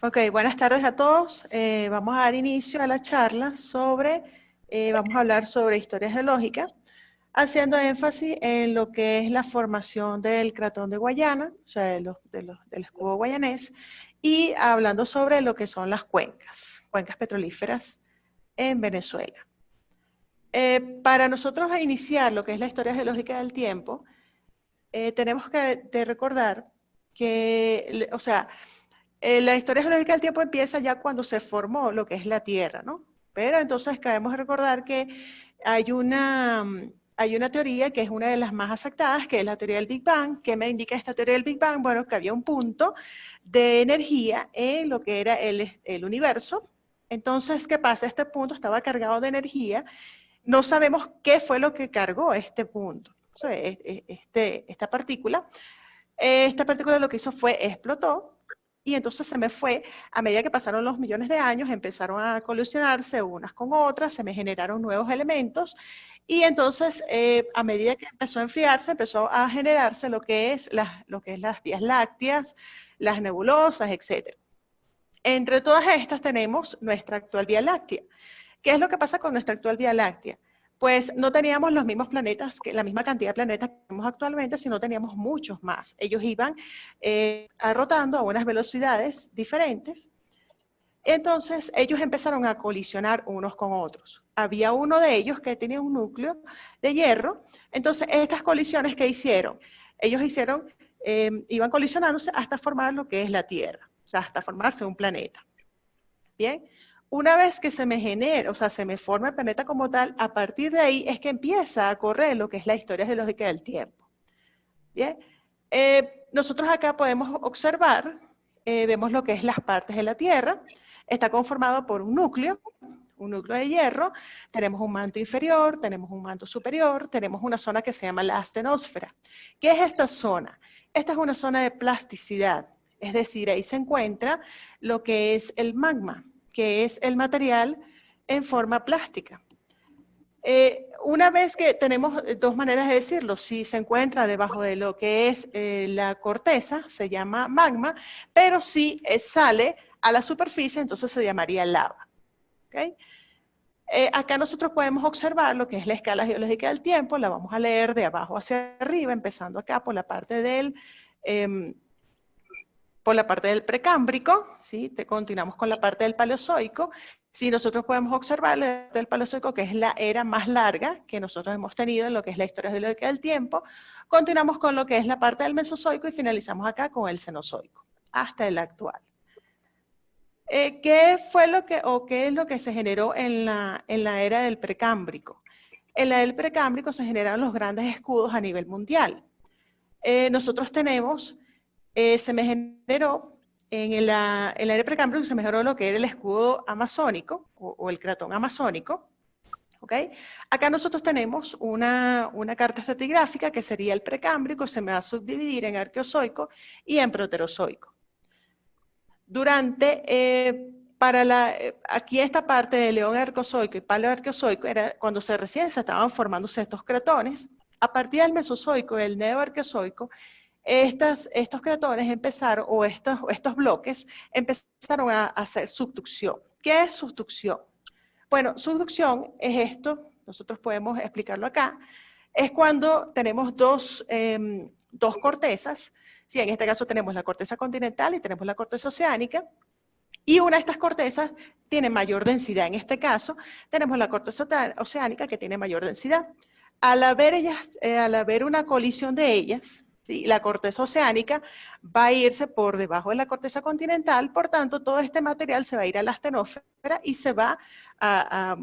Ok, buenas tardes a todos. Vamos a dar inicio a la charla sobre, vamos a hablar sobre historia geológica, haciendo énfasis en lo que es la formación del cratón de Guayana, o sea, del escudo guayanés, y hablando sobre lo que son las cuencas petrolíferas en Venezuela. Para nosotros iniciar lo que es la historia geológica del tiempo, tenemos que recordar que, o sea, la historia geológica del tiempo empieza ya cuando se formó lo que es la Tierra, ¿no? Pero entonces debemos recordar que hay una teoría que es una de las más aceptadas, que es la teoría del Big Bang. ¿Qué me indica esta teoría del Big Bang? Bueno, que había un punto de energía en lo que era el universo. Entonces, ¿qué pasa? Este punto estaba cargado de energía. No sabemos qué fue lo que cargó este punto, o sea, esta partícula. Esta partícula lo que hizo fue explotó. Y entonces se me fue, a medida que pasaron los millones de años, empezaron a colisionarse unas con otras, se me generaron nuevos elementos, y entonces a medida que empezó a enfriarse, empezó a generarse lo que es las vías lácteas, las nebulosas, etc. Entre todas estas tenemos nuestra actual Vía Láctea. ¿Qué es lo que pasa con nuestra actual Vía Láctea? Pues no teníamos los mismos planetas, la misma cantidad de planetas que tenemos actualmente, sino teníamos muchos más. Ellos iban rotando a unas velocidades diferentes. Entonces ellos empezaron a colisionar unos con otros. Había uno de ellos que tenía un núcleo de hierro. Entonces estas colisiones que hicieron, ellos iban colisionándose hasta formar lo que es la Tierra, o sea, hasta formarse un planeta. Bien. Una vez que se me genera, o sea, se me forma el planeta como tal, a partir de ahí es que empieza a correr lo que es la historia geológica del tiempo. Bien, nosotros acá podemos observar, vemos lo que es las partes de la Tierra. Está conformado por un núcleo de hierro, tenemos un manto inferior, tenemos un manto superior, tenemos una zona que se llama la astenosfera. ¿Qué es esta zona? Esta es una zona de plasticidad, es decir, ahí se encuentra lo que es el magma, que es el material en forma plástica. Una vez que tenemos dos maneras de decirlo, si se encuentra debajo de lo que es la corteza, se llama magma, pero si sale a la superficie, entonces se llamaría lava. ¿Okay? Acá nosotros podemos observar lo que es la escala geológica del tiempo, la vamos a leer de abajo hacia arriba, empezando acá por la parte del precámbrico, ¿sí? Continuamos con la parte del paleozoico. Si nosotros podemos observar la parte del paleozoico, que es la era más larga que nosotros hemos tenido en lo que es la historia geológica del tiempo, continuamos con lo que es la parte del mesozoico y finalizamos acá con el cenozoico, hasta el actual. ¿Qué es lo que se generó en la era del precámbrico? En la era del precámbrico se generaron los grandes escudos a nivel mundial. Nosotros tenemos, se me generó en la era precámbrico, se me generó lo que era el escudo amazónico o el cratón amazónico. ¿Okay? Acá nosotros tenemos una carta estratigráfica que sería el precámbrico, se me va a subdividir en arqueozoico y en proterozoico. Aquí esta parte de León arqueozoico y paleoarqueozoico era cuando recién se estaban formándose estos cratones. A partir del mesozoico y el neoarqueozoico, estos cratones empezaron, o estos bloques, empezaron a hacer subducción. ¿Qué es subducción? Bueno, subducción es esto, nosotros podemos explicarlo acá, es cuando tenemos dos cortezas, ¿sí? En este caso tenemos la corteza continental y tenemos la corteza oceánica, y una de estas cortezas tiene mayor densidad. En este caso, tenemos la corteza oceánica que tiene mayor densidad. Al haber una colisión de ellas, ¿sí? La corteza oceánica va a irse por debajo de la corteza continental, por tanto, todo este material se va a ir a la astenosfera y se va a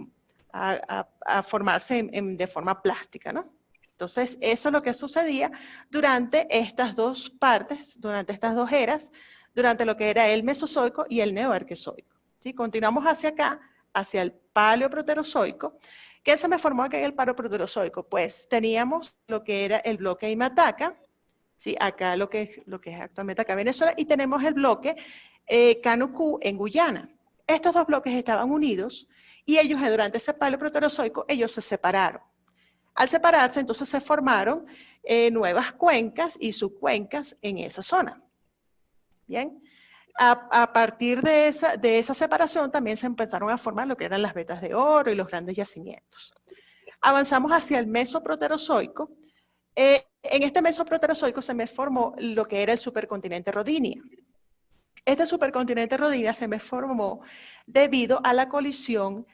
formarse de forma plástica, ¿no? Entonces, eso es lo que sucedía durante estas dos partes, durante estas dos eras, durante lo que era el mesozoico y el neoarqueozoico. ¿Sí? Continuamos hacia acá, hacia el paleoproterozoico. ¿Qué se me formó acá en el paleoproterozoico? Pues teníamos lo que era el bloque Imataca, ¿sí? Acá lo que es actualmente acá Venezuela, y tenemos el bloque Canucú en Guyana. Estos dos bloques estaban unidos y ellos durante ese paleoproterozoico, ellos se separaron. Al separarse, entonces se formaron nuevas cuencas y subcuencas en esa zona. Bien, A partir de esa separación también se empezaron a formar lo que eran las vetas de oro y los grandes yacimientos. Avanzamos hacia el Mesoproterozoico. En este Mesoproterozoico se me formó lo que era el supercontinente Rodinia. Este supercontinente Rodinia se me formó debido a la colisión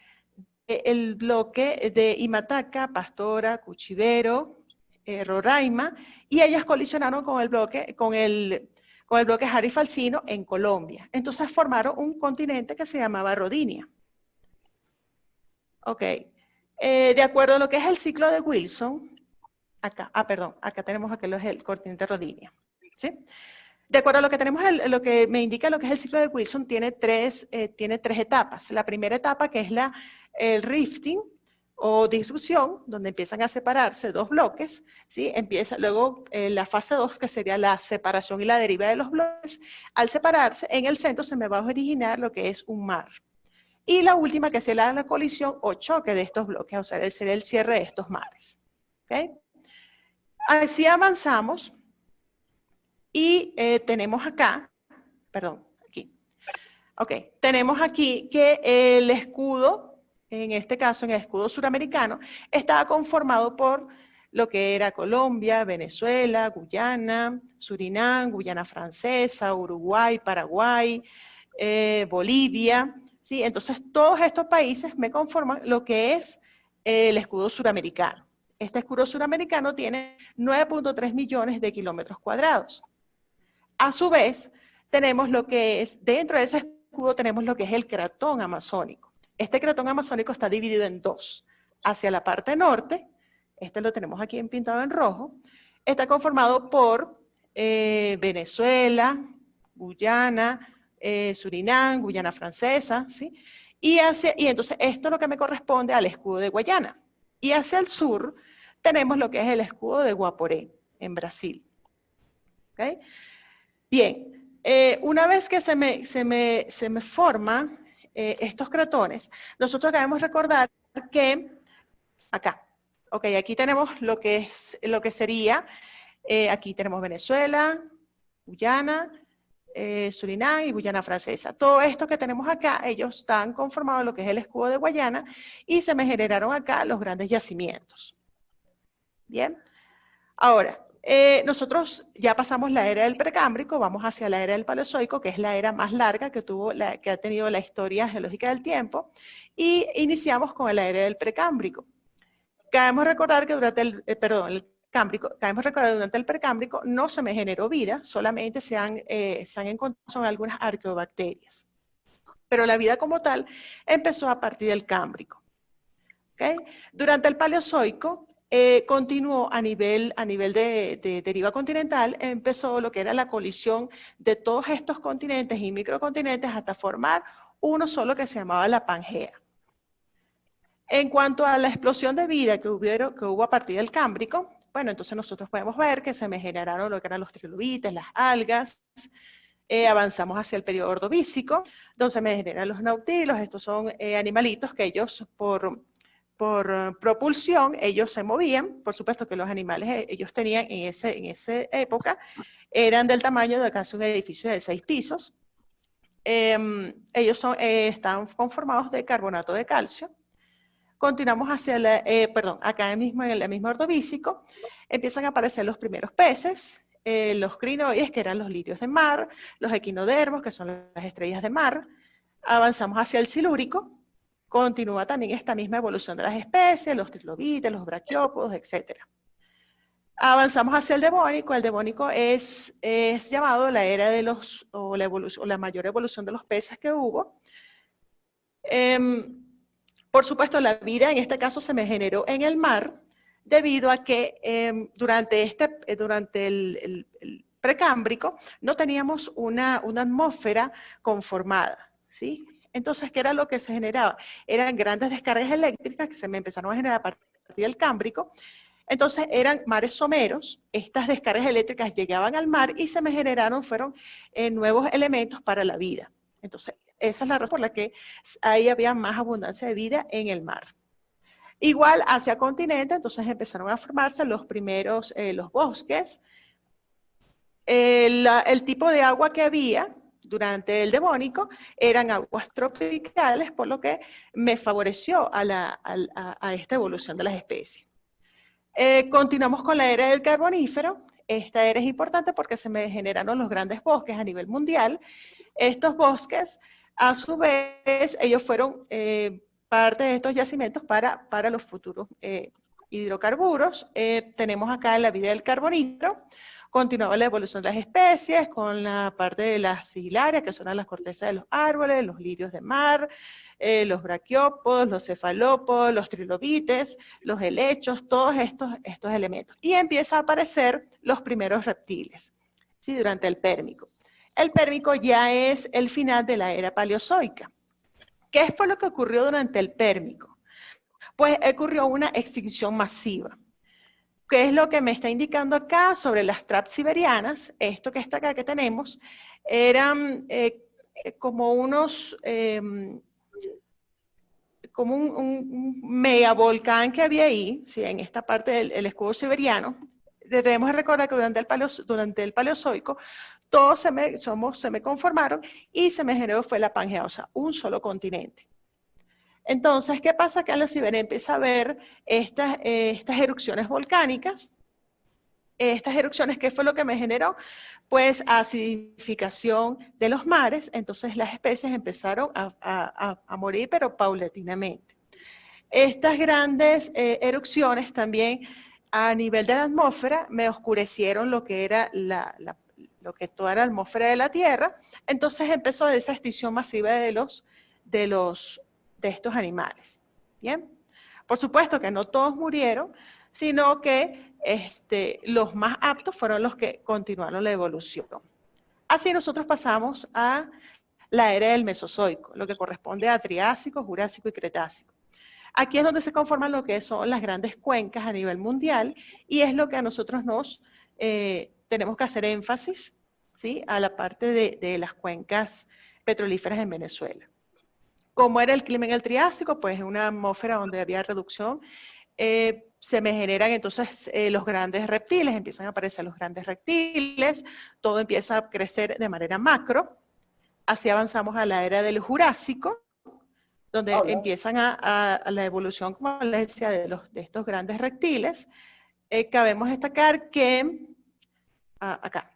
del bloque de Imataca, Pastora, Cuchivero, Roraima, y ellas colisionaron con el bloque Jari-Falcino en Colombia. Entonces formaron un continente que se llamaba Rodinia. Ok. De acuerdo a lo que es el ciclo de Wilson, acá tenemos el continente Rodinia. ¿Sí? De acuerdo a lo que tenemos, lo que me indica lo que es el ciclo de Wilson, tiene tres etapas. La primera etapa, que es el rifting o disrupción, donde empiezan a separarse dos bloques, ¿sí? Empieza luego la fase 2, que sería la separación y la deriva de los bloques. Al separarse, en el centro se me va a originar lo que es un mar. Y la última, que será la colisión o choque de estos bloques, o sea, sería el cierre de estos mares. ¿Okay? Así avanzamos y tenemos acá, aquí. Ok, tenemos aquí que el escudo, en este caso, en el escudo suramericano, estaba conformado por lo que era Colombia, Venezuela, Guyana, Surinam, Guyana Francesa, Uruguay, Paraguay, Bolivia, ¿sí? Entonces, todos estos países me conforman lo que es el escudo suramericano. Este escudo suramericano tiene 9.3 millones de kilómetros cuadrados. A su vez, tenemos lo que es, dentro de ese escudo tenemos lo que es el cratón amazónico. Este cratón amazónico está dividido en dos. Hacia la parte norte, este lo tenemos aquí pintado en rojo, está conformado por Venezuela, Guyana, Surinam, Guyana Francesa, ¿sí? Y entonces esto es lo que me corresponde al escudo de Guayana. Y hacia el sur tenemos lo que es el escudo de Guaporé, en Brasil. ¿Okay? Bien, una vez que se me forman estos cratones, nosotros debemos recordar que acá, ok, aquí tenemos lo que sería, aquí tenemos Venezuela, Guyana, Surinam y Guyana Francesa. Todo esto que tenemos acá, ellos están conformados en lo que es el escudo de Guayana y se me generaron acá los grandes yacimientos. Bien, ahora, nosotros ya pasamos la era del Precámbrico, vamos hacia la era del Paleozoico, que es la era más larga que ha tenido la historia geológica del tiempo, y iniciamos con la era del Precámbrico. Cabemos recordar que durante el Precámbrico no se me generó vida, solamente se han encontrado algunas arqueobacterias. Pero la vida como tal empezó a partir del Cámbrico. ¿Okay? Durante el Paleozoico continuó a nivel de deriva continental, empezó lo que era la colisión de todos estos continentes y microcontinentes hasta formar uno solo que se llamaba la Pangea. En cuanto a la explosión de vida que hubo a partir del Cámbrico, bueno, entonces nosotros podemos ver que se me generaron lo que eran los trilobites, las algas, avanzamos hacia el periodo ordovícico, donde se me generan los nautilos. Estos son animalitos que ellos por propulsión, ellos se movían. Por supuesto que los animales ellos tenían en esa época, eran del tamaño de casi un edificio de 6 pisos. Ellos están conformados de carbonato de calcio. Continuamos hacia acá mismo en el mismo ordovícico, empiezan a aparecer los primeros peces, los crinoides, que eran los lirios de mar, los equinodermos, que son las estrellas de mar. Avanzamos hacia el silúrico, continúa también esta misma evolución de las especies, los trilobites, los braquiópodos, etc. Avanzamos hacia el Devónico es llamado la era de la mayor evolución de los peces que hubo. Por supuesto, la vida en este caso se me generó en el mar, debido a que durante el Precámbrico no teníamos una atmósfera conformada, ¿sí? Entonces, ¿qué era lo que se generaba? Eran grandes descargas eléctricas que se me empezaron a generar a partir del Cámbrico. Entonces, eran mares someros. Estas descargas eléctricas llegaban al mar y se me fueron nuevos elementos para la vida. Entonces, esa es la razón por la que ahí había más abundancia de vida en el mar. Igual hacia continente, entonces empezaron a formarse los primeros, los bosques. El tipo de agua que había, durante el Devónico eran aguas tropicales, por lo que me favoreció a esta evolución de las especies. Continuamos con la era del Carbonífero. Esta era es importante porque se me generaron los grandes bosques a nivel mundial. Estos bosques, a su vez, ellos fueron parte de estos yacimientos para los futuros hidrocarburos. Tenemos acá la vida del carbonífero. Continuaba la evolución de las especies con la parte de las sigilarias, que son las cortezas de los árboles, los lirios de mar, los braquiópodos, los cefalópodos, los trilobites, los helechos, todos estos elementos. Y empiezan a aparecer los primeros reptiles, ¿sí? Durante el Pérmico. El Pérmico ya es el final de la era paleozoica. ¿Qué fue lo que ocurrió durante el Pérmico? Pues ocurrió una extinción masiva. ¿Qué es lo que me está indicando acá sobre las traps siberianas? Esto que está acá que tenemos, eran como unos, como un megavolcán que había ahí, ¿sí? En esta parte del escudo siberiano. Debemos recordar que durante el Paleozoico, todos se me conformaron y se me generó fue la Pangea, o sea, un solo continente. Entonces, ¿qué pasa? Que en la Siberia empieza a ver estas erupciones volcánicas. Estas erupciones, ¿qué fue lo que me generó? Pues acidificación de los mares, entonces las especies empezaron a morir, pero paulatinamente. Estas grandes erupciones también a nivel de la atmósfera me oscurecieron lo que era toda la atmósfera de la Tierra, entonces empezó esa extinción masiva de estos animales. ¿Bien? Por supuesto que no todos murieron, sino que los más aptos fueron los que continuaron la evolución. Así nosotros pasamos a la era del Mesozoico, lo que corresponde a Triásico, Jurásico y Cretácico. Aquí es donde se conforman lo que son las grandes cuencas a nivel mundial y es lo que a nosotros tenemos que hacer énfasis, ¿sí? A la parte de las cuencas petrolíferas en Venezuela. ¿Cómo era el clima en el Triásico? Pues en una atmósfera donde había reducción, se me generan entonces los grandes reptiles, empiezan a aparecer los grandes reptiles, todo empieza a crecer de manera macro. Así avanzamos a la era del Jurásico, donde empiezan a la evolución, como les decía, de estos grandes reptiles. Cabemos destacar que, acá,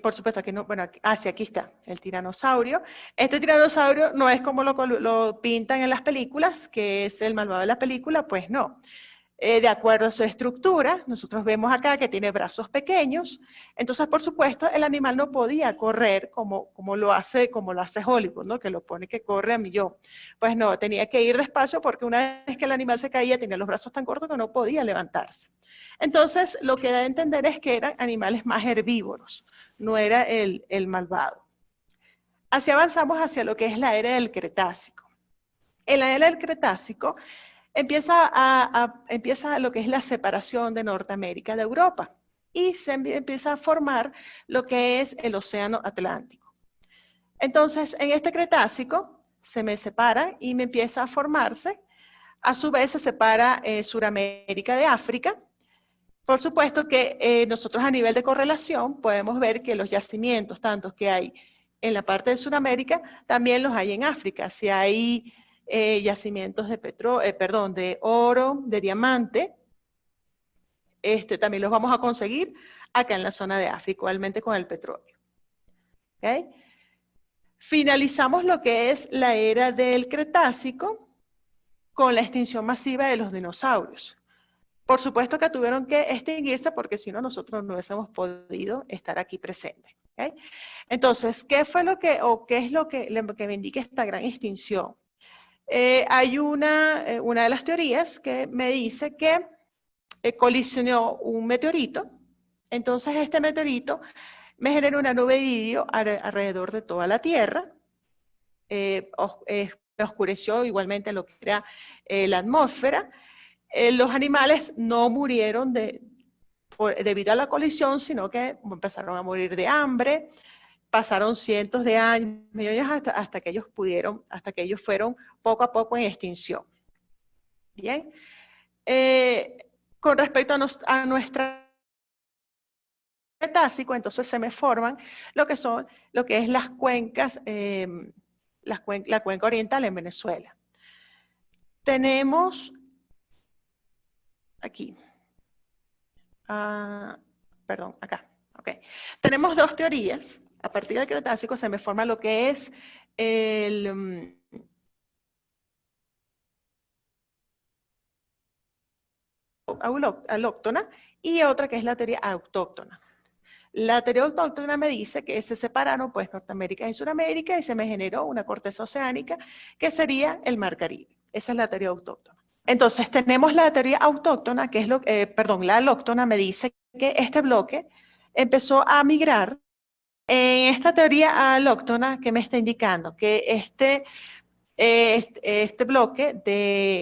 por supuesto, aquí no, bueno, sí, aquí está, el tiranosaurio. Este tiranosaurio no es como lo pintan en las películas, que es el malvado de la película, pues no. De acuerdo a su estructura, nosotros vemos acá que tiene brazos pequeños, entonces por supuesto el animal no podía correr como lo hace Hollywood, ¿no? Que lo pone que corre a millón. Pues no, tenía que ir despacio porque una vez que el animal se caía tenía los brazos tan cortos que no podía levantarse. Entonces lo que da a entender es que eran animales más herbívoros, no era el malvado. Así avanzamos hacia lo que es la era del Cretácico. En la era del Cretácico empieza lo que es la separación de Norteamérica de Europa y se empieza a formar lo que es el Océano Atlántico. Entonces, en este Cretácico se me separa y me empieza a formarse. A su vez se separa Suramérica de África. Por supuesto que nosotros a nivel de correlación podemos ver que los yacimientos, tantos que hay en la parte de Sudamérica, también los hay en África. Si hay yacimientos de oro, de diamante, también los vamos a conseguir acá en la zona de África, igualmente con el petróleo. ¿Okay? Finalizamos lo que es la era del Cretácico con la extinción masiva de los dinosaurios. Por supuesto que tuvieron que extinguirse porque si no nosotros no hubiésemos podido estar aquí presentes. ¿Okay? Entonces, ¿qué es lo que me indica esta gran extinción? Hay una de las teorías que me dice que colisionó un meteorito, entonces este meteorito me generó una nube de vidrio alrededor de toda la Tierra, oscureció igualmente lo que era la atmósfera. Los animales no murieron debido a la colisión, sino que empezaron a morir de hambre. Pasaron cientos de años, millones, hasta que ellos fueron poco a poco en extinción. Bien. Con respecto a nuestra Cretácico, entonces se me forman lo que es las cuencas, la cuenca oriental en Venezuela. Tenemos aquí, perdón, acá, ok. Tenemos dos teorías. A partir del Cretácico se me forma lo que es el alóctona y otra que es la teoría autóctona. La teoría autóctona me dice que se separaron pues Norteamérica y Sudamérica y se me generó una corteza oceánica que sería el Mar Caribe. Esa es la teoría autóctona. Entonces tenemos la teoría autóctona, que es la alóctona me dice que este bloque empezó a migrar. En esta teoría alóctona, que me está indicando que este bloque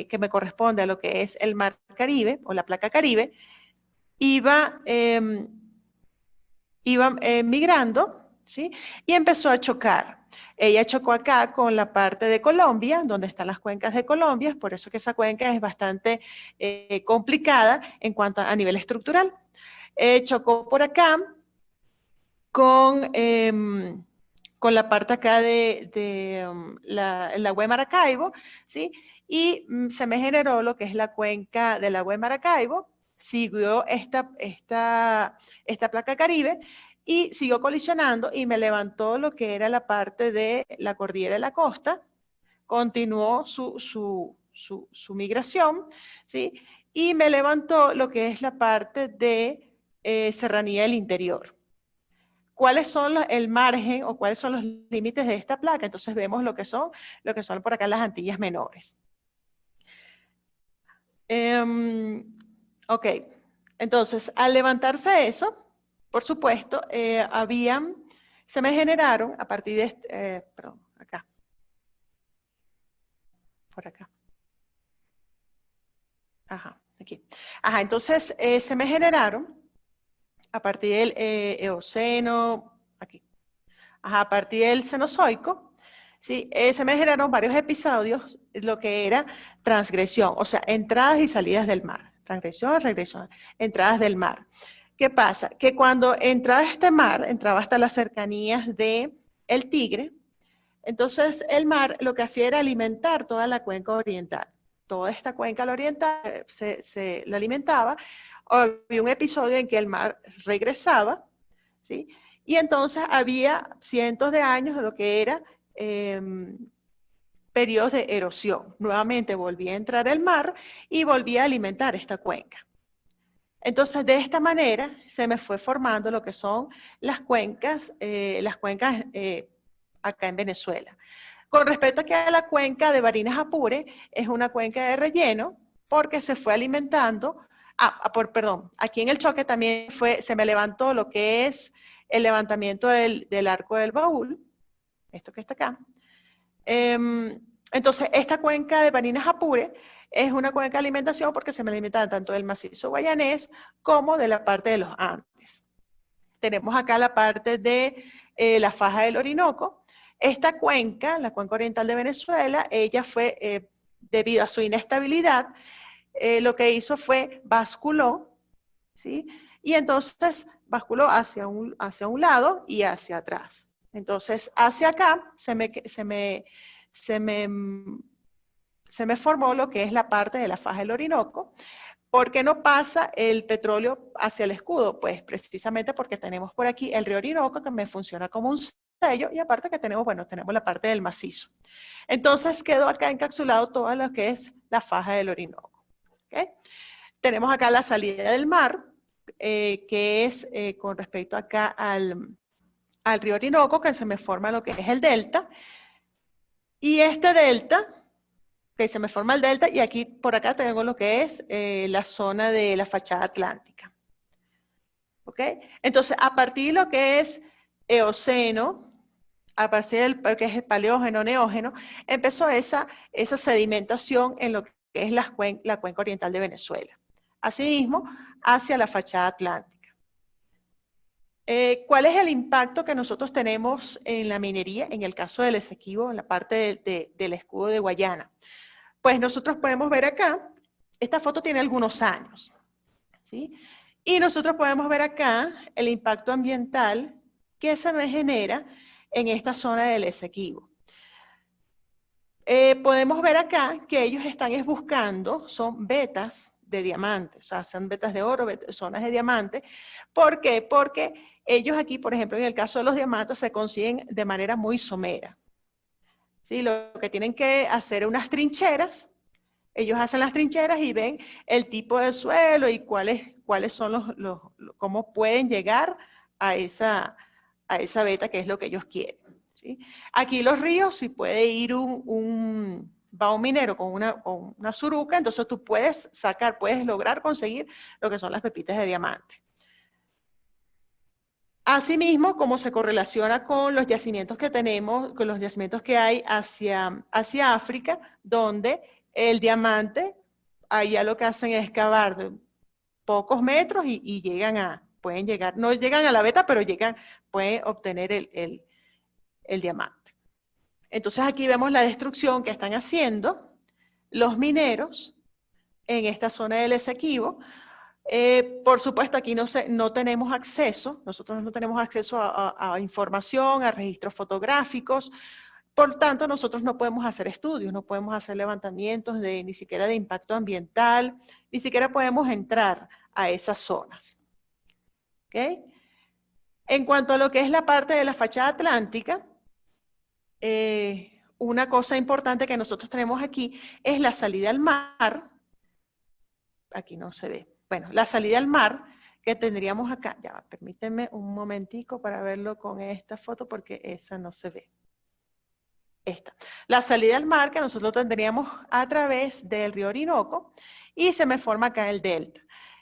que me corresponde a lo que es el Mar Caribe o la placa Caribe, iba migrando, ¿sí? Y empezó a chocar. Ella chocó acá con la parte de Colombia, donde están las cuencas de Colombia, por eso que esa cuenca es bastante complicada en cuanto a nivel estructural. Chocó por acá con la parte acá de el lago de Maracaibo, ¿sí? Y se me generó lo que es la cuenca del lago de Maracaibo, siguió esta placa Caribe y siguió colisionando y me levantó lo que era la parte de la cordillera de la costa, continuó su migración, ¿sí? Y me levantó lo que es la parte de serranía del interior. ¿Cuáles son el margen o cuáles son los límites de esta placa? Entonces vemos lo que son por acá las Antillas Menores. Ok, entonces al levantarse eso, por supuesto, se me generaron a partir de, perdón, acá, por acá. Ajá, aquí. Ajá, entonces se me generaron a partir del Eoceno, aquí. Ajá, a partir del Cenozoico, ¿sí? Se me generaron varios episodios, lo que era transgresión, o sea, entradas y salidas del mar. Transgresión, regresión, entradas del mar. ¿Qué pasa? Que cuando entraba este mar, entraba hasta las cercanías del Tigre, entonces el mar lo que hacía era alimentar toda la cuenca oriental. Toda esta cuenca oriental se la alimentaba. Había un episodio en que el mar regresaba, ¿sí? Y entonces había cientos de años de lo que era periodos de erosión. Nuevamente volvía a entrar el mar y volvía a alimentar esta cuenca. Entonces, de esta manera se me fue formando lo que son las cuencas acá en Venezuela. Con respecto aquí a la cuenca de Barinas Apure, es una cuenca de relleno porque se fue alimentando, perdón, aquí en el choque también se me levantó lo que es el levantamiento del arco del baúl, esto que está acá. Entonces, esta cuenca de Barinas Apure es una cuenca de alimentación porque se me alimenta tanto del macizo guayanés como de la parte de los Andes. Tenemos acá la parte de la faja del Orinoco. Esta cuenca, la cuenca oriental de Venezuela, ella fue, debido a su inestabilidad, lo que hizo fue basculó, ¿sí? Y entonces basculó hacia un lado y hacia atrás. Entonces, hacia acá se me formó lo que es la parte de la faja del Orinoco. ¿Por qué no pasa el petróleo hacia el escudo? Pues precisamente porque tenemos por aquí el río Orinoco que me funciona como un sello y aparte que tenemos la parte del macizo. Entonces quedó acá encapsulado todo lo que es la faja del Orinoco. ¿Okay? Tenemos acá la salida del mar, que es con respecto acá al río Orinoco, que se me forma lo que es el delta. Y este delta, que se me forma el delta, y aquí por acá tengo lo que es la zona de la fachada atlántica. ¿Ok? Entonces, a partir de lo que es Eoceno, a partir del que es el Paleógeno, Neógeno, empezó esa sedimentación en lo que es la cuenca oriental de Venezuela. Asimismo, hacia la fachada atlántica. ¿Cuál es el impacto que nosotros tenemos en la minería, en el caso del Esequibo, en la parte del escudo de Guayana? Pues nosotros podemos ver acá, esta foto tiene algunos años, ¿sí? Y nosotros podemos ver acá el impacto ambiental que se me genera en esta zona del Esequibo. Podemos ver acá que ellos están buscando, son vetas de diamantes, o sea, son vetas de oro, zonas de diamante. ¿Por qué? Porque ellos aquí, por ejemplo, en el caso de los diamantes, se consiguen de manera muy somera. ¿Sí? Lo que tienen que hacer es unas trincheras. Ellos hacen las trincheras y ven el tipo de suelo y cuáles son cómo pueden llegar a esa veta, que es lo que ellos quieren. ¿Sí? Aquí los ríos, si puede ir va un minero con una suruca, entonces tú puedes lograr conseguir lo que son las pepitas de diamante. Asimismo, como se correlaciona con los yacimientos que tenemos, con los yacimientos que hay hacia África, donde el diamante, allá lo que hacen es excavar de pocos metros y pueden llegar, no llegan a la veta, pero pueden obtener el diamante. Entonces aquí vemos la destrucción que están haciendo los mineros en esta zona del Esequibo. Por supuesto, aquí no tenemos acceso, nosotros no tenemos acceso a información, a registros fotográficos, por tanto, nosotros no podemos hacer estudios, no podemos hacer levantamientos ni siquiera de impacto ambiental, ni siquiera podemos entrar a esas zonas. ¿Okay? En cuanto a lo que es la parte de la fachada atlántica, una cosa importante que nosotros tenemos aquí es la salida al mar. Aquí no se ve. Bueno, la salida al mar que tendríamos acá. Ya, permíteme un momentico para verlo con esta foto porque esa no se ve. Esta. La salida al mar que nosotros tendríamos a través del río Orinoco y se me forma acá el delta.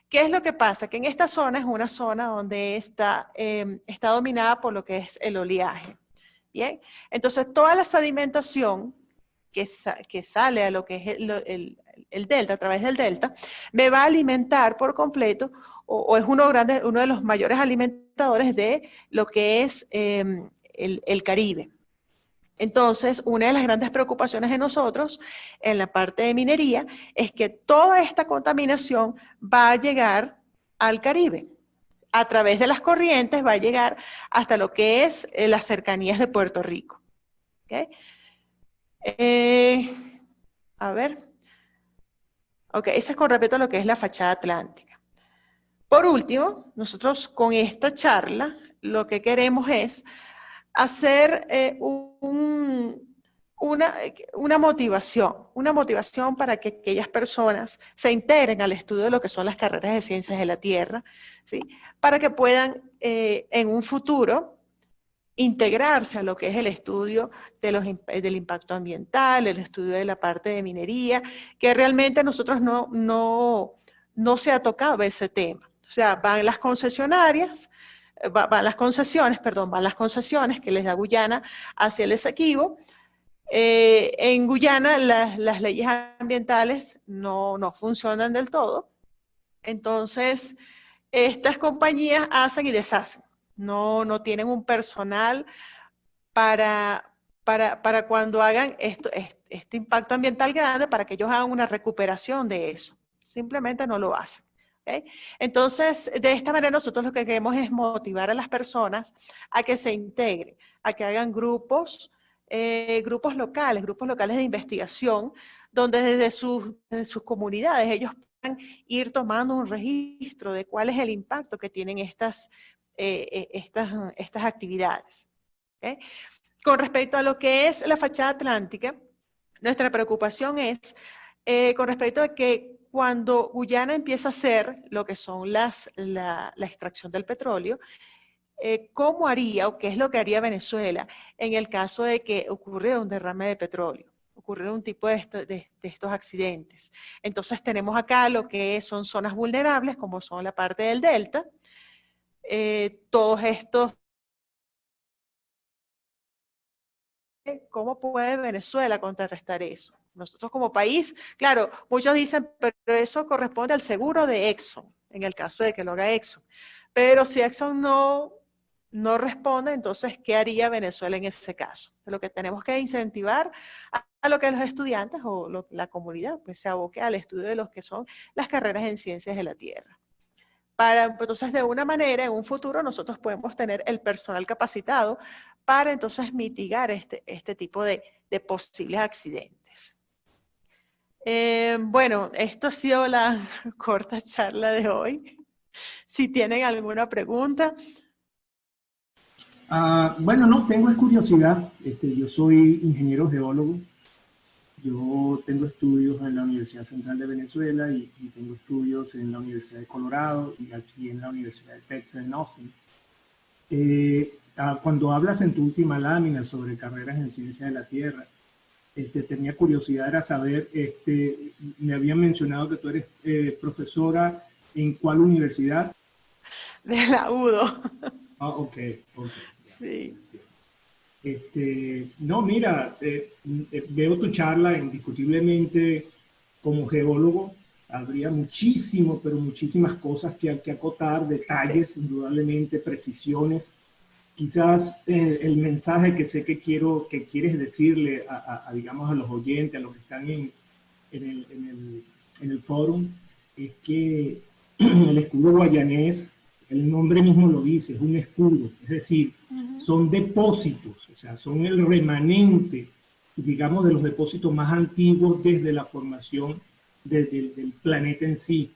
¿Qué es lo que pasa? Que en esta zona es una zona donde está dominada por lo que es el oleaje. Bien, entonces toda la sedimentación que sale a lo que es el delta, a través del delta, me va a alimentar por completo, o es uno de los mayores alimentadores de lo que es el Caribe. Entonces, una de las grandes preocupaciones de nosotros en la parte de minería es que toda esta contaminación va a llegar al Caribe. A través de las corrientes va a llegar hasta lo que es las cercanías de Puerto Rico. ¿Okay? A ver. Ok, eso es con respecto a lo que es la fachada atlántica. Por último, nosotros con esta charla lo que queremos es hacer una motivación para que aquellas personas se integren al estudio de lo que son las carreras de ciencias de la Tierra, ¿sí? Para que puedan en un futuro integrarse a lo que es el estudio del impacto ambiental, el estudio de la parte de minería, que realmente a nosotros no se ha tocado ese tema. O sea, van las concesiones que les da Guyana hacia el Esequibo. En Guyana las leyes ambientales no funcionan del todo. Entonces, estas compañías hacen y deshacen. No tienen un personal para cuando hagan este impacto ambiental grande, para que ellos hagan una recuperación de eso. Simplemente no lo hacen. ¿Okay? Entonces, de esta manera nosotros lo que queremos es motivar a las personas a que se integren, a que hagan grupos locales de investigación, donde desde sus comunidades ellos puedan ir tomando un registro de cuál es el impacto que tienen estas actividades. ¿Okay? Con respecto a lo que es la fachada atlántica, nuestra preocupación es con respecto a que cuando Guyana empieza a hacer lo que son la extracción del petróleo, ¿cómo haría o qué es lo que haría Venezuela en el caso de que ocurriera un derrame de petróleo? Ocurriera un tipo de estos accidentes. Entonces tenemos acá lo que son zonas vulnerables, como son la parte del delta, todos estos. ¿Cómo puede Venezuela contrarrestar eso? Nosotros como país, claro, muchos dicen, pero eso corresponde al seguro de Exxon, en el caso de que lo haga Exxon. Pero si Exxon no responde, entonces, ¿qué haría Venezuela en ese caso? Lo que tenemos que incentivar a lo que los estudiantes o la comunidad pues se aboque al estudio de lo que son las carreras en ciencias de la Tierra. Entonces, de una manera, en un futuro, nosotros podemos tener el personal capacitado para entonces mitigar este tipo de posibles accidentes. Bueno, esto ha sido la corta charla de hoy. Si tienen alguna pregunta. Bueno, no, tengo curiosidad. Yo soy ingeniero geólogo. Yo tengo estudios en la Universidad Central de Venezuela y tengo estudios en la Universidad de Colorado y aquí en la Universidad de Texas en Austin. Cuando hablas en tu última lámina sobre carreras en ciencia de la Tierra, tenía curiosidad era saber, me habían mencionado que tú eres profesora ¿en cuál universidad? De la UDO. Ok, ok. Sí. No, mira, veo tu charla indiscutiblemente como geólogo. Habría muchísimo, pero muchísimas cosas que hay que acotar, detalles, Sí. indudablemente, precisiones. Quizás el mensaje que sé que quieres decirle digamos, a los oyentes, a los que están en el fórum, es que el escudo guayanés, el nombre mismo lo dice, es un escudo, es decir, son depósitos, o sea, son el remanente, digamos, de los depósitos más antiguos desde la formación del planeta en sí.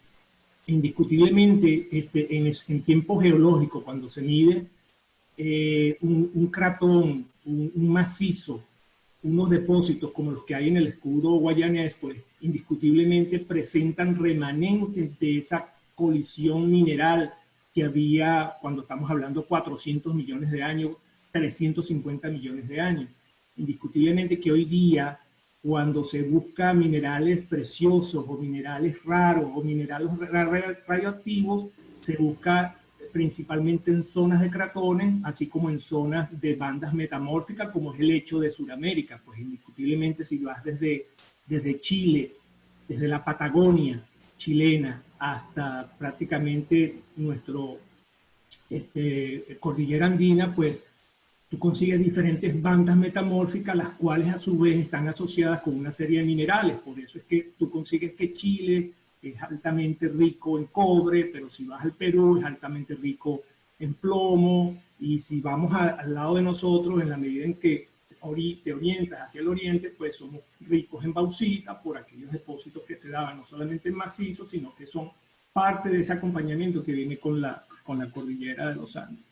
Indiscutiblemente, en tiempo geológico, cuando se mide un cratón, un macizo, unos depósitos como los que hay en el escudo guayanés, pues indiscutiblemente presentan remanentes de esa colisión mineral que había cuando estamos hablando 400 millones de años, 350 millones de años. Indiscutiblemente que hoy día, cuando se busca minerales preciosos o minerales raros o minerales radioactivos, se busca principalmente en zonas de cratones, así como en zonas de bandas metamórficas, como es el hecho de Sudamérica. Pues indiscutiblemente si vas desde Chile, desde la Patagonia chilena, hasta prácticamente nuestro cordillera andina, pues tú consigues diferentes bandas metamórficas, las cuales a su vez están asociadas con una serie de minerales. Por eso es que tú consigues que Chile es altamente rico en cobre, pero si vas al Perú es altamente rico en plomo, y si vamos al lado de nosotros, en la medida en que te orientas hacia el oriente, pues somos ricos en bauxita por aquellos depósitos que se daban no solamente en macizo, sino que son parte de ese acompañamiento que viene con la cordillera de los Andes.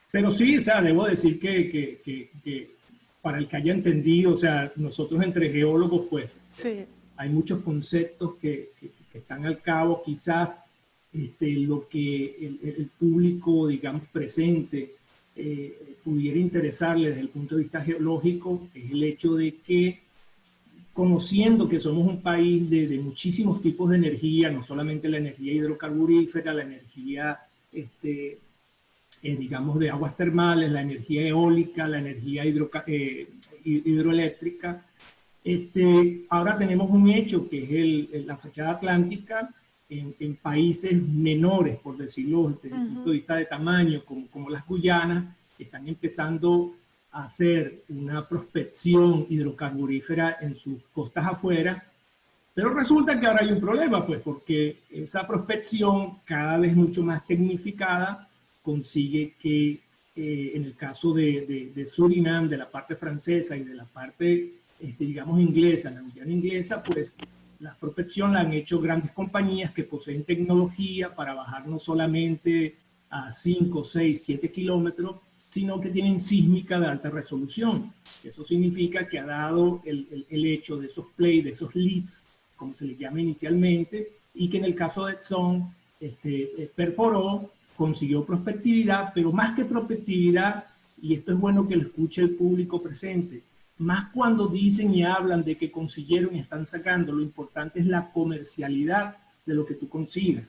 Pero sí, o sea, debo decir que para el que haya entendido, o sea, nosotros entre geólogos, pues, Sí. hay muchos conceptos que están al cabo. Quizás lo que el público, digamos, presente pudiera interesarle desde el punto de vista geológico es el hecho de que, conociendo que somos un país de muchísimos tipos de energía, no solamente la energía hidrocarburífera, la energía, digamos, de aguas termales, la energía eólica, la energía hidroeléctrica, ahora tenemos un hecho que es la fachada atlántica en países menores, por decirlo desde el punto de vista de tamaño, como las Guyanas, que están empezando a hacer una prospección hidrocarburífera en sus costas afuera. Pero resulta que ahora hay un problema, pues, porque esa prospección, cada vez mucho más tecnificada, consigue que en el caso de Surinam, de la parte francesa y de la parte, digamos, inglesa, la Guyana inglesa, pues la prospección la han hecho grandes compañías que poseen tecnología para bajar no solamente a 5, 6, 7 kilómetros, sino que tienen sísmica de alta resolución. Eso significa que ha dado el hecho de esos plays, de esos leads, como se les llama inicialmente, y que en el caso de Exxon perforó, consiguió prospectividad, pero más que prospectividad, y esto es bueno que lo escuche el público presente, más cuando dicen y hablan de que consiguieron y están sacando, lo importante es la comercialidad de lo que tú consigas.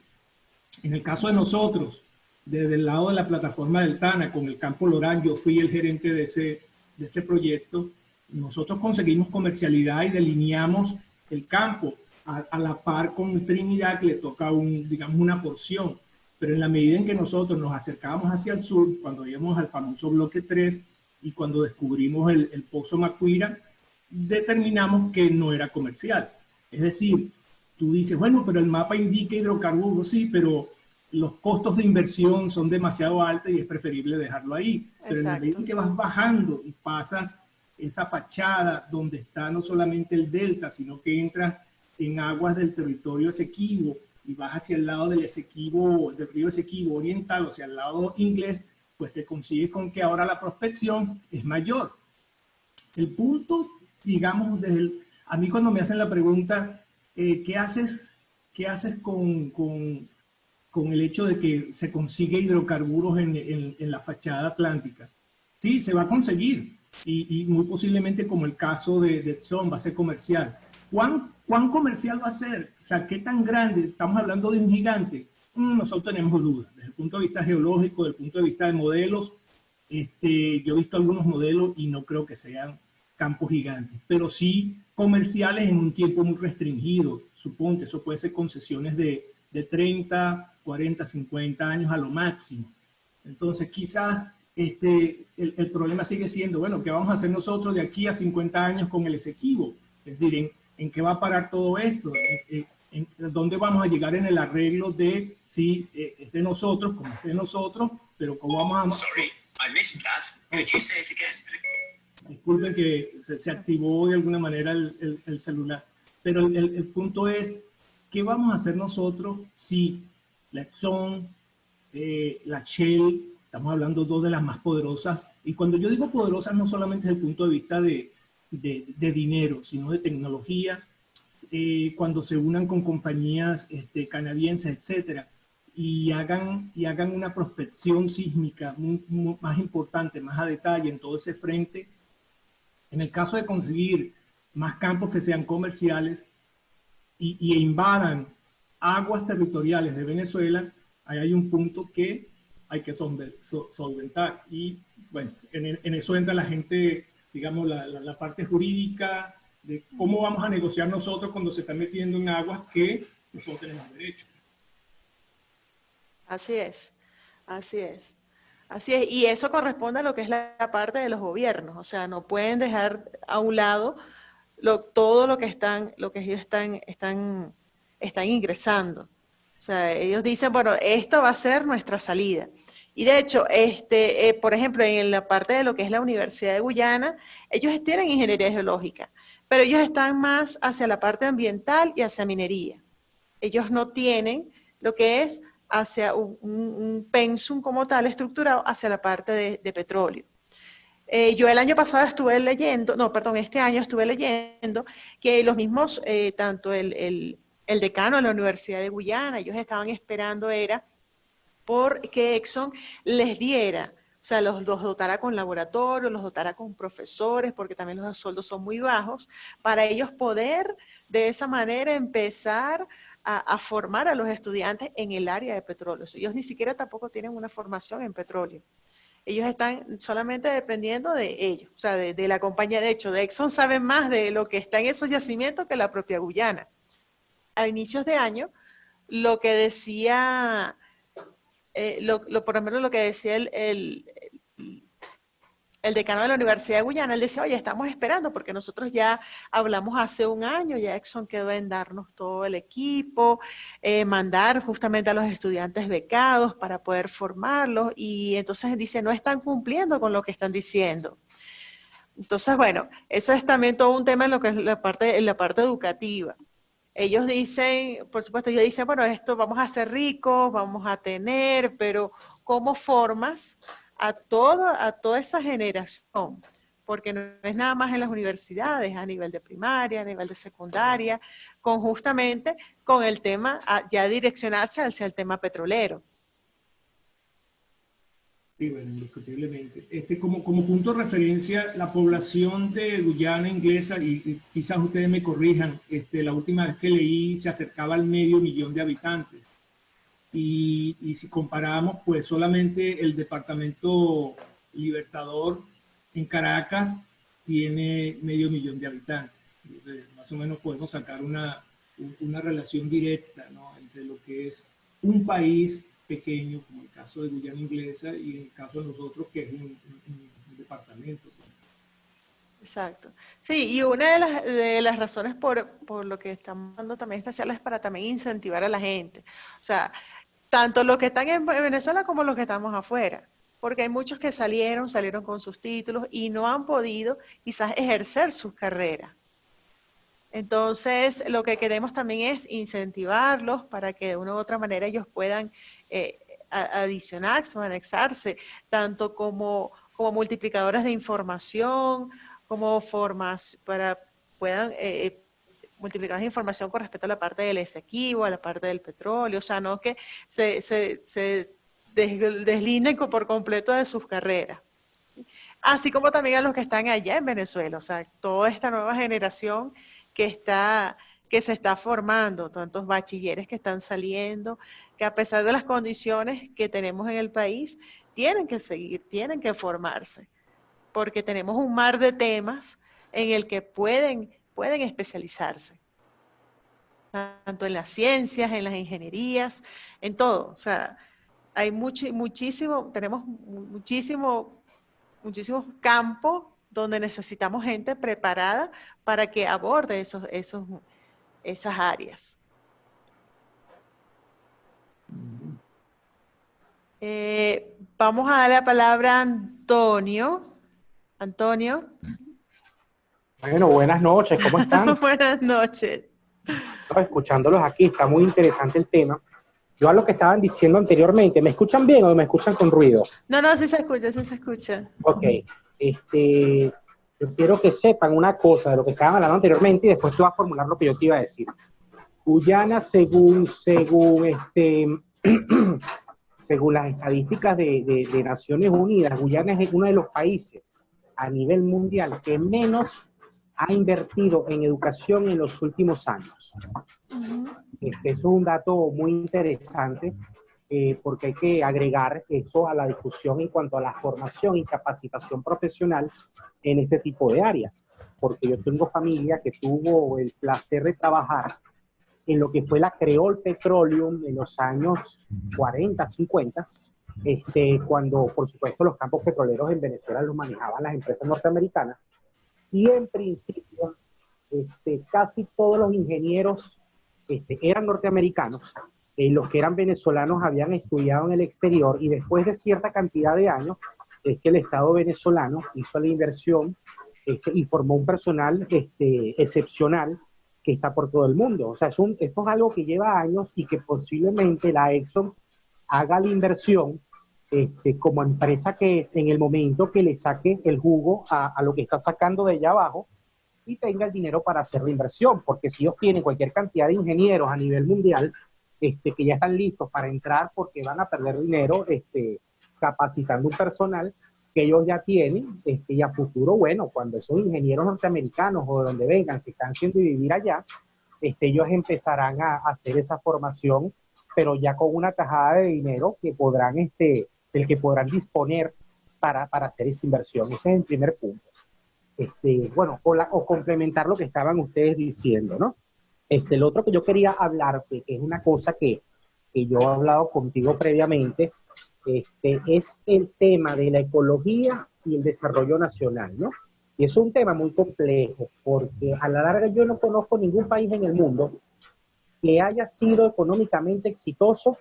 En el caso de nosotros, desde el lado de la plataforma del TANA, con el campo Lorán, yo fui el gerente de ese proyecto. Nosotros conseguimos comercialidad y delineamos el campo a la par con Trinidad, que le toca digamos, una porción. Pero en la medida en que nosotros nos acercábamos hacia el sur, cuando íbamos al famoso bloque 3 y cuando descubrimos el pozo Macuira, determinamos que no era comercial. Es decir, tú dices, bueno, pero el mapa indica hidrocarburos, sí, pero los costos de inversión son demasiado altos y es preferible dejarlo ahí. Pero en la medida en que vas bajando y pasas esa fachada donde está no solamente el delta, sino que entras en aguas del territorio Esequibo y vas hacia el lado del Esequibo, del río Esequibo oriental, o sea, al lado inglés, pues te consigues con que ahora la prospección es mayor. El punto, digamos, a mí cuando me hacen la pregunta, ¿qué haces con el hecho de que se consigue hidrocarburos en la fachada atlántica? Sí, se va a conseguir, y muy posiblemente, como el caso de Exxon, va a ser comercial. ¿Cuán comercial va a ser? O sea, ¿qué tan grande? Estamos hablando de un gigante. Nosotros tenemos dudas. Desde el punto de vista geológico, desde el punto de vista de modelos, yo he visto algunos modelos y no creo que sean campos gigantes, pero sí comerciales en un tiempo muy restringido. Suponte, eso puede ser concesiones de 30, 40, 50 años a lo máximo. Entonces, quizás el problema sigue siendo, bueno, ¿qué vamos a hacer nosotros de aquí a 50 años con el Esequibo? Es decir, ¿en qué va a parar todo esto? ¿En dónde vamos a llegar en el arreglo de si es de nosotros, como es de nosotros, pero cómo vamos a... Sorry, I missed that. Could you say it again? Disculpen que se activó de alguna manera el celular. Pero el punto es, ¿qué vamos a hacer nosotros si la Exxon, la Shell, estamos hablando dos de las más poderosas, y cuando yo digo poderosas no solamente desde el punto de vista de dinero, sino de tecnología, cuando se unan con compañías canadienses, etcétera, y hagan una prospección sísmica más importante, más a detalle en todo ese frente, en el caso de conseguir más campos que sean comerciales y invadan aguas territoriales de Venezuela, ahí hay un punto que hay que solventar. Y bueno, en eso entra la gente, digamos, la parte jurídica de cómo vamos a negociar nosotros cuando se está metiendo en aguas que nosotros tenemos derecho. Así es, así es. Así es, y eso corresponde a lo que es la parte de los gobiernos, o sea, no pueden dejar a un lado todo lo que ellos están ingresando. O sea, ellos dicen, bueno, esto va a ser nuestra salida. Y de hecho, por ejemplo, en la parte de lo que es la Universidad de Guyana, ellos tienen ingeniería geológica, pero ellos están más hacia la parte ambiental y hacia minería. Ellos no tienen lo que es hacia un pensum como tal estructurado hacia la parte de petróleo. Yo el año pasado estuve leyendo, no, perdón, este año estuve leyendo que los mismos, tanto el decano de la Universidad de Guyana, ellos estaban esperando era porque Exxon les diera, o sea, los dotara con laboratorios, los dotara con profesores, porque también los sueldos son muy bajos, para ellos poder de esa manera empezar a formar a los estudiantes en el área de petróleo. Ellos ni siquiera tampoco tienen una formación en petróleo. Ellos están solamente dependiendo de ellos, o sea, de la compañía. De hecho, de Exxon saben más de lo que está en esos yacimientos que la propia Guyana. A inicios de año, lo que decía, por lo menos lo que decía el decano de la Universidad de Guyana, él decía, oye, estamos esperando porque nosotros ya hablamos hace un año, ya Exxon quedó en darnos todo el equipo, mandar justamente a los estudiantes becados para poder formarlos, y entonces dice, no están cumpliendo con lo que están diciendo. Entonces, bueno, eso es también todo un tema en lo que es en la parte educativa. Ellos dicen, por supuesto, ellos dicen, bueno, esto vamos a ser ricos, vamos a tener, pero ¿cómo formas a toda esa generación? Porque no es nada más en las universidades, a nivel de primaria, a nivel de secundaria, justamente con el tema, ya direccionarse hacia el tema petrolero. Sí, bueno, indiscutiblemente. Como punto de referencia, la población de Guyana inglesa, y quizás ustedes me corrijan, la última vez que leí se acercaba al 500.000 de habitantes. Y si comparamos, pues solamente el departamento Libertador en Caracas tiene 500.000 de habitantes. Entonces, más o menos podemos sacar una relación directa, ¿no?, entre lo que es un país pequeño, como el caso de Guyana inglesa, y el caso de nosotros, que es un departamento. Exacto. Sí, y una de las razones por lo que estamos dando también esta charla es para también incentivar a la gente. O sea, tanto los que están en Venezuela como los que estamos afuera, porque hay muchos que salieron con sus títulos y no han podido quizás ejercer sus carreras. Entonces, lo que queremos también es incentivarlos para que de una u otra manera ellos puedan adicionarse o anexarse, tanto como multiplicadoras de información, como formas para puedan multiplicar la información con respecto a la parte del Esequibo, a la parte del petróleo, o sea, no que se deslinden por completo de sus carreras. Así como también a los que están allá en Venezuela, o sea, toda esta nueva generación que se está formando, tantos bachilleres que están saliendo, que a pesar de las condiciones que tenemos en el país, tienen que seguir, tienen que formarse, porque tenemos un mar de temas en el que pueden especializarse, tanto en las ciencias, en las ingenierías, en todo. O sea, hay tenemos muchísimos campos donde necesitamos gente preparada para que aborde esas áreas. Vamos a dar la palabra a Antonio. Antonio. Bueno, buenas noches, ¿cómo están? Buenas noches. Escuchándolos aquí, está muy interesante el tema. Yo a lo que estaban diciendo anteriormente, ¿me escuchan bien o me escuchan con ruido? No, sí se escucha, sí se escucha. Ok, yo quiero que sepan una cosa de lo que estaban hablando anteriormente y después te voy a formular lo que yo te iba a decir. Guyana, según según las estadísticas de Naciones Unidas, Guyana es uno de los países a nivel mundial que menos ha invertido en educación en los últimos años. Eso es un dato muy interesante porque hay que agregar eso a la discusión en cuanto a la formación y capacitación profesional en este tipo de áreas. Porque yo tengo familia que tuvo el placer de trabajar en lo que fue la Creole Petroleum en los años 40, 50, cuando, por supuesto, los campos petroleros en Venezuela los manejaban las empresas norteamericanas. Y en principio, casi todos los ingenieros eran norteamericanos. Los que eran venezolanos habían estudiado en el exterior y después de cierta cantidad de años es que el Estado venezolano hizo la inversión y formó un personal excepcional que está por todo el mundo. O sea, esto es algo que lleva años y que posiblemente la Exxon haga la inversión como empresa que es en el momento que le saque el jugo a lo que está sacando de allá abajo y tenga el dinero para hacer la inversión, porque si ellos tienen cualquier cantidad de ingenieros a nivel mundial que ya están listos para entrar porque van a perder dinero capacitando un personal que ellos ya tienen y a futuro, bueno, cuando esos ingenieros norteamericanos o de donde vengan se están haciendo y vivir allá, ellos empezarán a hacer esa formación, pero ya con una tajada de dinero que podrán, del que podrán disponer para hacer esa inversión. Ese es el primer punto. Bueno, o complementar lo que estaban ustedes diciendo, ¿no? Lo otro que yo quería hablarte, que es una cosa que yo he hablado contigo previamente, es el tema de la ecología y el desarrollo nacional, ¿no? Y es un tema muy complejo, porque a la larga yo no conozco ningún país en el mundo que haya sido económicamente exitoso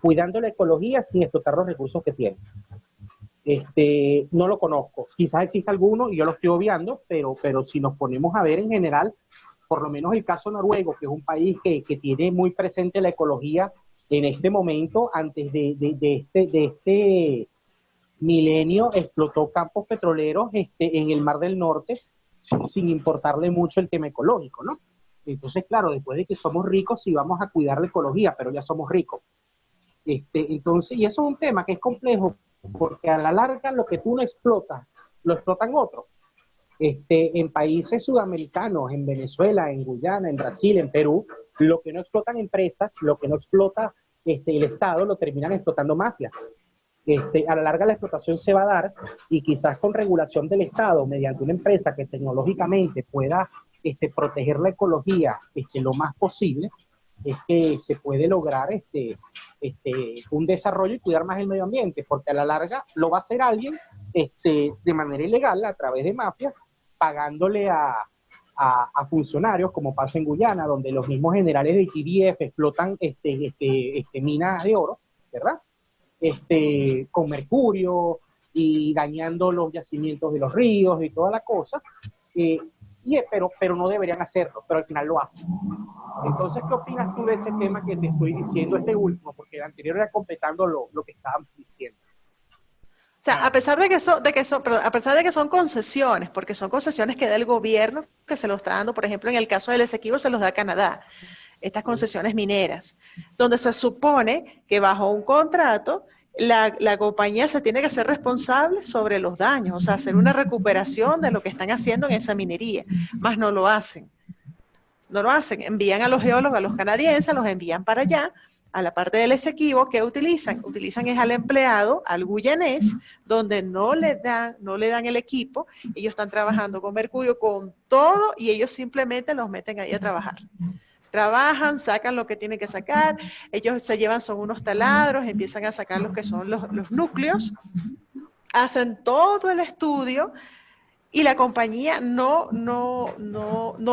cuidando la ecología sin explotar los recursos que tiene. No lo conozco. Quizás exista alguno y yo lo estoy obviando, pero si nos ponemos a ver en general, por lo menos el caso noruego, que es un país que tiene muy presente la ecología en este momento, antes de este milenio, explotó campos petroleros en el Mar del Norte sin importarle mucho el tema ecológico, ¿no? Entonces, claro, después de que somos ricos, sí vamos a cuidar la ecología, pero ya somos ricos. Entonces, y eso es un tema que es complejo, porque a la larga lo que tú no explotas, lo explotan otros. En países sudamericanos, en Venezuela, en Guyana, en Brasil, en Perú, lo que no explotan empresas, lo que no explota el Estado, lo terminan explotando mafias. A la larga la explotación se va a dar y quizás con regulación del Estado, mediante una empresa que tecnológicamente pueda proteger la ecología lo más posible, es que se puede lograr un desarrollo y cuidar más el medio ambiente, porque a la larga lo va a hacer alguien de manera ilegal, a través de mafias, pagándole a funcionarios, como pasa en Guyana, donde los mismos generales de TDF explotan minas de oro, ¿verdad? Con mercurio y dañando los yacimientos de los ríos y toda la cosa, pero no deberían hacerlo, pero al final lo hacen. Entonces, ¿qué opinas tú de ese tema que te estoy diciendo, este último? Porque el anterior era completando lo que estábamos diciendo. O sea, a pesar de que son concesiones, porque son concesiones que da el gobierno, que se los está dando, por ejemplo, en el caso del Esequibo se los da Canadá, estas concesiones mineras, donde se supone que bajo un contrato la compañía se tiene que hacer responsable sobre los daños, o sea, hacer una recuperación de lo que están haciendo en esa minería, más no lo hacen. No lo hacen, envían a los geólogos, a los canadienses, los envían para allá, a la parte del Esequibo. ¿Qué utilizan? Utilizan es al empleado, al guyanés, donde no le dan el equipo, ellos están trabajando con mercurio, con todo, y ellos simplemente los meten ahí a trabajar. Trabajan, sacan lo que tienen que sacar, ellos se llevan, son unos taladros, empiezan a sacar lo que son los núcleos, hacen todo el estudio, y la compañía no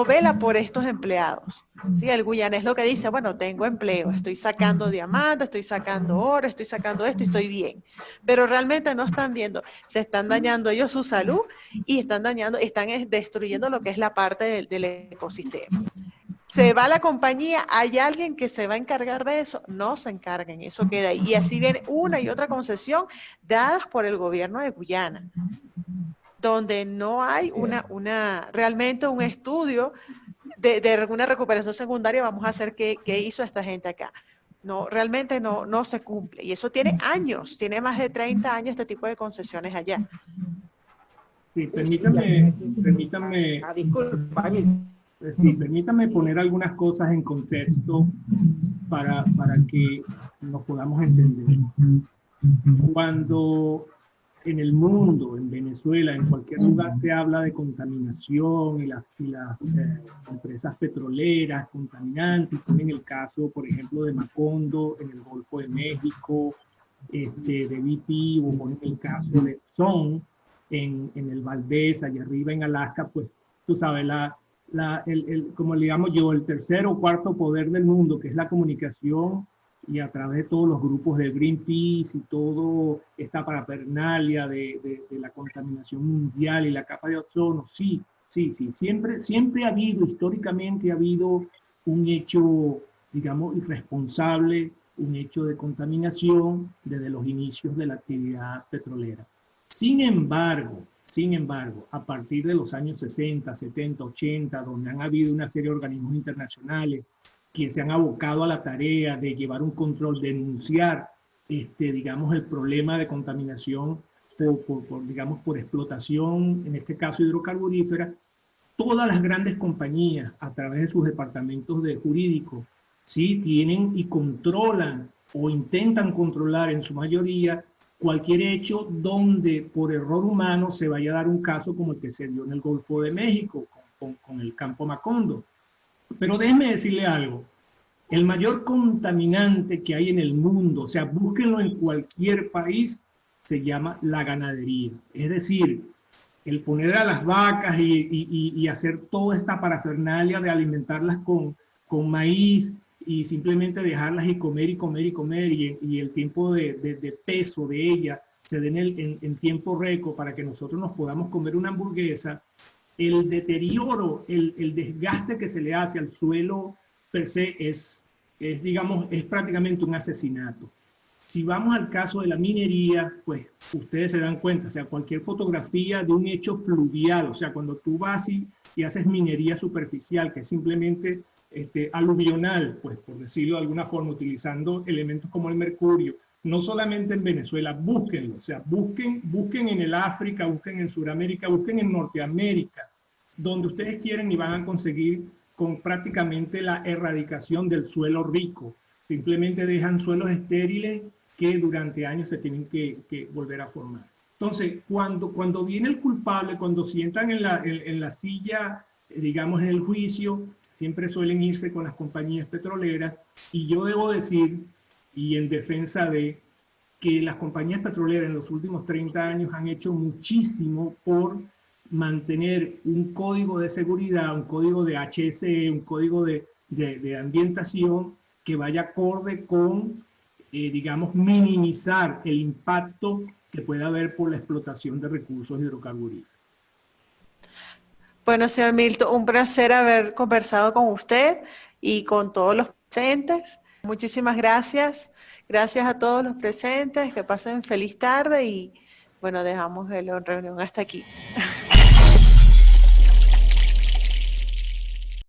vela por estos empleados. ¿Sí? El guyanés lo que dice, bueno, tengo empleo, estoy sacando diamantes, estoy sacando oro, estoy sacando esto y estoy bien. Pero realmente no están viendo, se están dañando ellos su salud y están destruyendo lo que es la parte del ecosistema. Se va la compañía, ¿hay alguien que se va a encargar de eso? No se encarguen, eso queda ahí. Y así viene una y otra concesión dadas por el gobierno de Guyana, donde no hay realmente un estudio de alguna recuperación secundaria. Vamos a hacer qué hizo esta gente acá. No, realmente no se cumple. Y eso tiene años, tiene más de 30 años este tipo de concesiones allá. Sí, permítame. Disculpa. Sí, permítame poner algunas cosas en contexto para que nos podamos entender. Cuando en el mundo, en Venezuela, en cualquier lugar se habla de contaminación y las empresas petroleras contaminantes, ponen el caso, por ejemplo, de Macondo en el Golfo de México, de BP, o ponen el caso de Exxon en el Valdés, allá arriba en Alaska. Pues tú sabes, como le llamo yo, el tercer o cuarto poder del mundo, que es la comunicación, y a través de todos los grupos de Greenpeace y todo esta parafernalia de la contaminación mundial y la capa de ozono, sí, siempre ha habido, históricamente ha habido un hecho, digamos, irresponsable, un hecho de contaminación desde los inicios de la actividad petrolera. Sin embargo, a partir de los años 60, 70, 80, donde han habido una serie de organismos internacionales que se han abocado a la tarea de llevar un control, denunciar, digamos, el problema de contaminación por explotación, en este caso hidrocarburífera, todas las grandes compañías, a través de sus departamentos de jurídicos, sí tienen y controlan o intentan controlar en su mayoría cualquier hecho donde por error humano se vaya a dar un caso como el que se dio en el Golfo de México con el campo Macondo. Pero déjeme decirle algo, el mayor contaminante que hay en el mundo, o sea, búsquenlo en cualquier país, se llama la ganadería. Es decir, el poner a las vacas y hacer toda esta parafernalia de alimentarlas con maíz y simplemente dejarlas y comer y el tiempo de peso de ellas se den en tiempo récord para que nosotros nos podamos comer una hamburguesa. El deterioro, el desgaste que se le hace al suelo per se es prácticamente un asesinato. Si vamos al caso de la minería, pues ustedes se dan cuenta, o sea, cualquier fotografía de un hecho fluvial, o sea, cuando tú vas y haces minería superficial, que es simplemente aluvional, pues por decirlo de alguna forma, utilizando elementos como el mercurio, no solamente en Venezuela, búsquenlo, o sea, busquen en el África, busquen en Sudamérica, busquen en Norteamérica, donde ustedes quieren y van a conseguir con prácticamente la erradicación del suelo rico. Simplemente dejan suelos estériles que durante años se tienen que volver a formar. Entonces, cuando viene el culpable, cuando sientan en la silla, digamos en el juicio, siempre suelen irse con las compañías petroleras, y yo debo decir, y en defensa de que las compañías petroleras en los últimos 30 años han hecho muchísimo por mantener un código de seguridad, un código de HSE, un código de ambientación que vaya acorde con digamos, minimizar el impacto que pueda haber por la explotación de recursos hidrocarburíferos. Bueno, señor Milton, un placer haber conversado con usted y con todos los presentes. Muchísimas gracias. Gracias a todos los presentes. Que pasen feliz tarde y, bueno, dejamos la reunión hasta aquí.